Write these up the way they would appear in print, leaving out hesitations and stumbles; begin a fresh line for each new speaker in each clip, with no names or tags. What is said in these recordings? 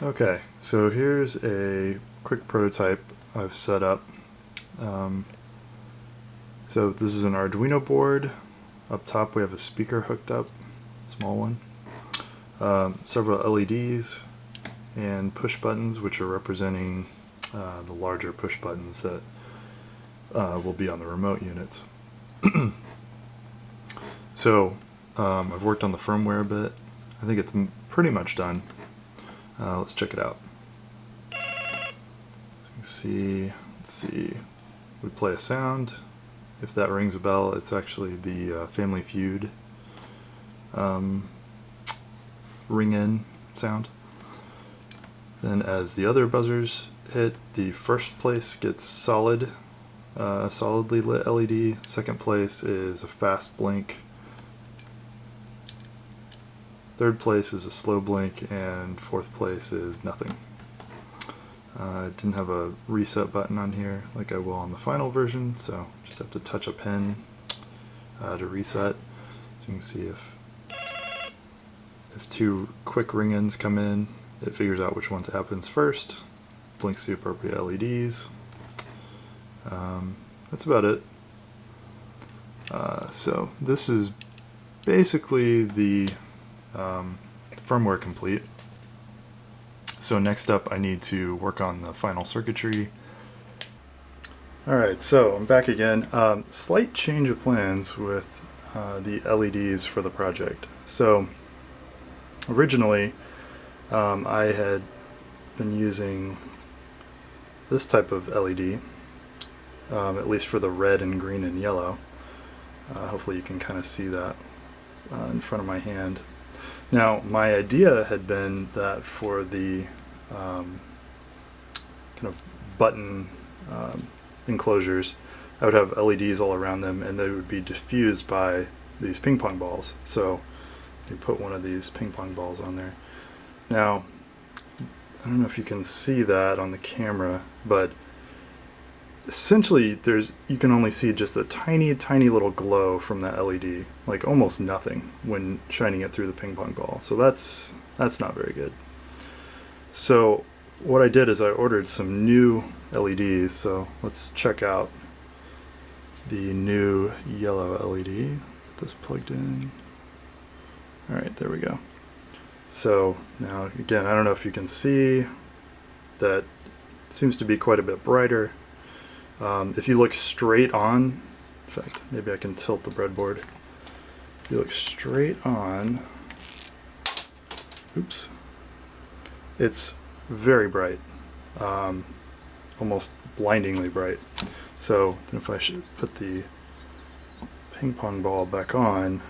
Okay, so here's a quick prototype I've set up. Um, so this is an Arduino board. Up top we have a speaker hooked up, small one. Several LEDs and push buttons, which are representing the larger push buttons that will be on the remote units. So I've worked on the firmware a bit. I think it's pretty much done. Let's check it out. Let's see. We play a sound. If that rings a bell, it's actually the Family Feud ring in sound. Then as the other buzzers hit, the first place gets solidly lit LED. Second place is a fast blink. Third place is a slow blink, and fourth place is nothing. I didn't have a reset button on here like I will on the final version, so just have to touch a pin to reset. So you can see if two quick ring-ins come in, it figures out which ones happens first, blinks the appropriate LEDs. That's about it. So this is basically the firmware complete. So next up I need to work on the final circuitry. Alright, so I'm back again. Slight change of plans with the LEDs for the project. So originally I had been using this type of LED, at least for the red and green and yellow. Hopefully you can kind of see that in front of my hand. Now, my idea had been that for the kind of button enclosures, I would have LEDs all around them, and they would be diffused by these ping pong balls. So you put one of these ping pong balls on there. Now, I don't know if you can see that on the camera, but essentially you can only see just a tiny little glow from that LED, like almost nothing when shining it through the ping pong ball. So that's not very good. So what I did is I ordered some new LEDs. So let's check out the new yellow LED. Get this plugged in. Alright, there we go. So now again, I don't know if you can see that it seems to be quite a bit brighter. If you look straight on, in fact, maybe I can tilt the breadboard. If you look straight on, oops, it's very bright, almost blindingly bright. So if I should put the ping pong ball back on,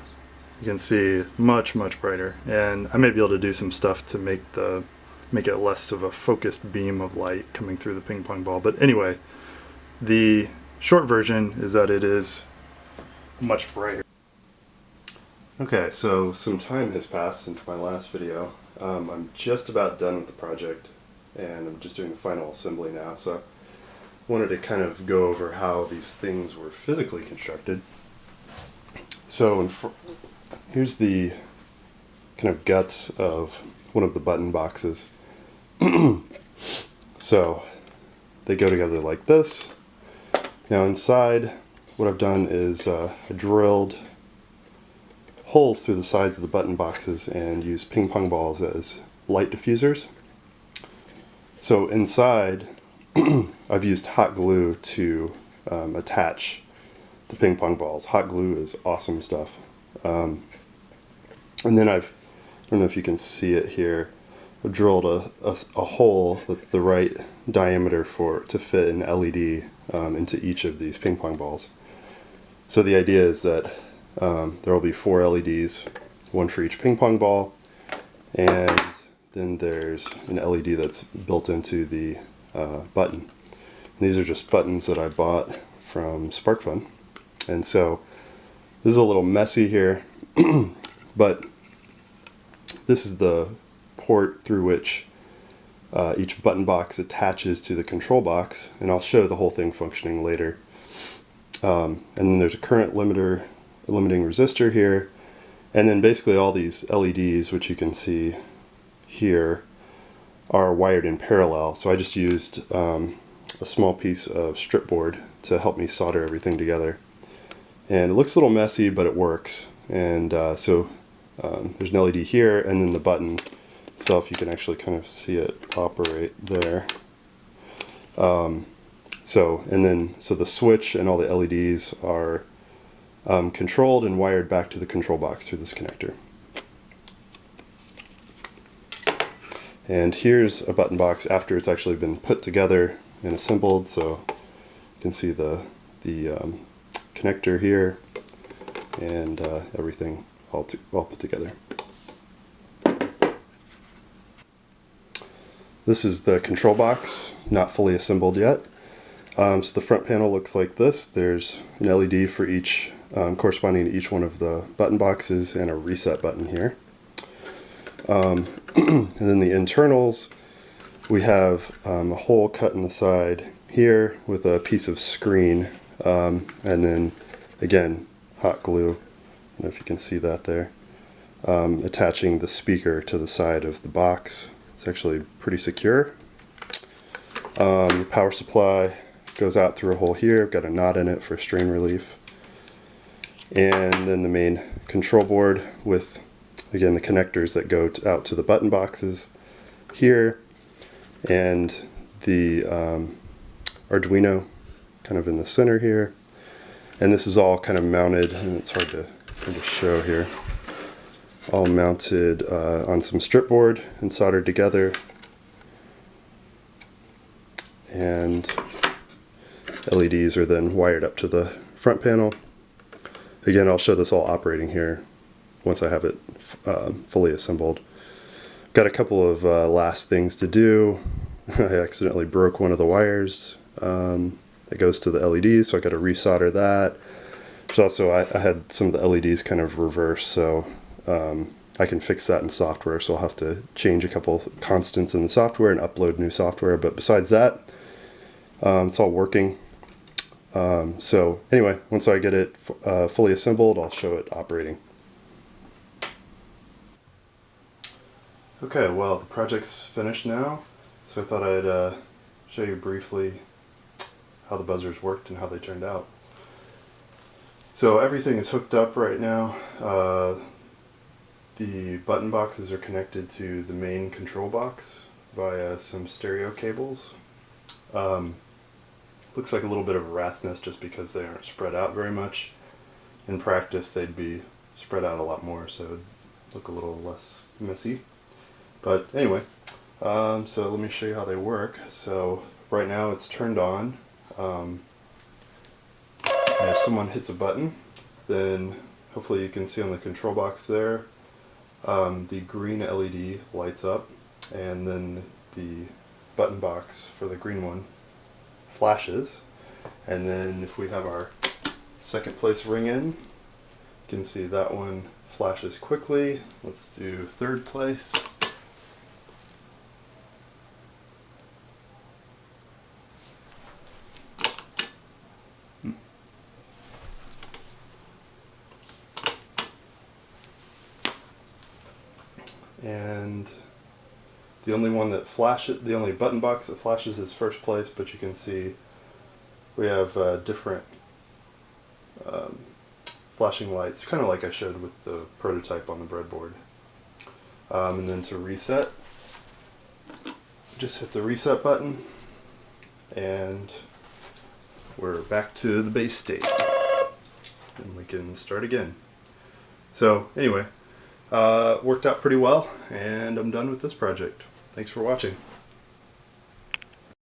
you can see much brighter. And I may be able to do some stuff to make it less of a focused beam of light coming through the ping pong ball. But anyway, the short version is that it is much brighter. Okay, so some time has passed since my last video. I'm just about done with the project, and I'm just doing the final assembly now, so I wanted to kind of go over how these things were physically constructed. So here's the kind of guts of one of the button boxes. So they go together like this. Now inside, what I've done is I drilled holes through the sides of the button boxes and used ping pong balls as light diffusers. So inside, I've used hot glue to attach the ping pong balls. Hot glue is awesome stuff. And then I don't know if you can see it here, I've drilled a hole that's the right diameter to fit an LED into each of these ping pong balls. So the idea is that there will be 4 LEDs, one for each ping pong ball, and then there's an LED that's built into the button. And these are just buttons that I bought from SparkFun. And so this is a little messy here, but this is the port through which each button box attaches to the control box, and I'll show the whole thing functioning later. And then there's a current limiter, a limiting resistor here, and then basically all these LEDs, which you can see here,
are wired in parallel. So I just used a small piece of strip board to help me solder everything together. And it looks a little messy, but it works. And there's an LED here, and then the button itself, you can actually kind of see it operate there. So the switch and all the LEDs are controlled and wired back to the control box through this connector. And here's a button box after it's actually been put together and assembled. So you can see the connector here and everything all put together. This is the control box, not fully assembled yet. So the front panel looks like this. There's an LED for each, corresponding to each one of the button boxes, and a reset button here. And then the internals, we have a hole cut in the side here with a piece of screen, and then again hot glue, I don't know if you can see that there, attaching the speaker to the side of the box. It's actually pretty secure. The power supply goes out through a hole here. I've got a knot in it for strain relief. And then the main control board with, again, the connectors that go out to the button boxes here, and the Arduino kind of in the center here. And this is all kind of mounted, and it's hard to show here, all mounted on some strip board and soldered together. And LEDs are then wired up to the front panel. Again, I'll show this all operating here once I have it fully assembled. Got a couple of last things to do. I accidentally broke one of the wires that goes to the LEDs, so I got to resolder that. So also I had some of the LEDs kind of reversed, so I can fix that in software. So I'll have to change a couple constants in the software and upload new software. But besides that, it's all working. So anyway, once I get it fully assembled, I'll show it operating. Okay, well, the project's finished now, so I thought I'd show you briefly how the buzzers worked and how they turned out. So everything is hooked up right now. The button boxes are connected to the main control box via some stereo cables. Looks like a little bit of a rat's nest just because they aren't spread out very much. In practice, they'd be spread out a lot more, so it'd look a little less messy. But anyway, so let me show you how they work. So right now it's turned on. And if someone hits a button, then hopefully you can see on the control box there, the green LED lights up, and then the button box for the green one flashes. And then if we have our second place ring in, you can see that one flashes quickly. Let's do third place. And the only one that flashes, the only button box that flashes is first place, but you can see we have different flashing lights, kind of like I showed with the prototype on the breadboard. And then to reset, just hit the reset button, and we're back to the base state, and we can start again. So anyway, worked out pretty well, and I'm done with this project. Thanks for watching.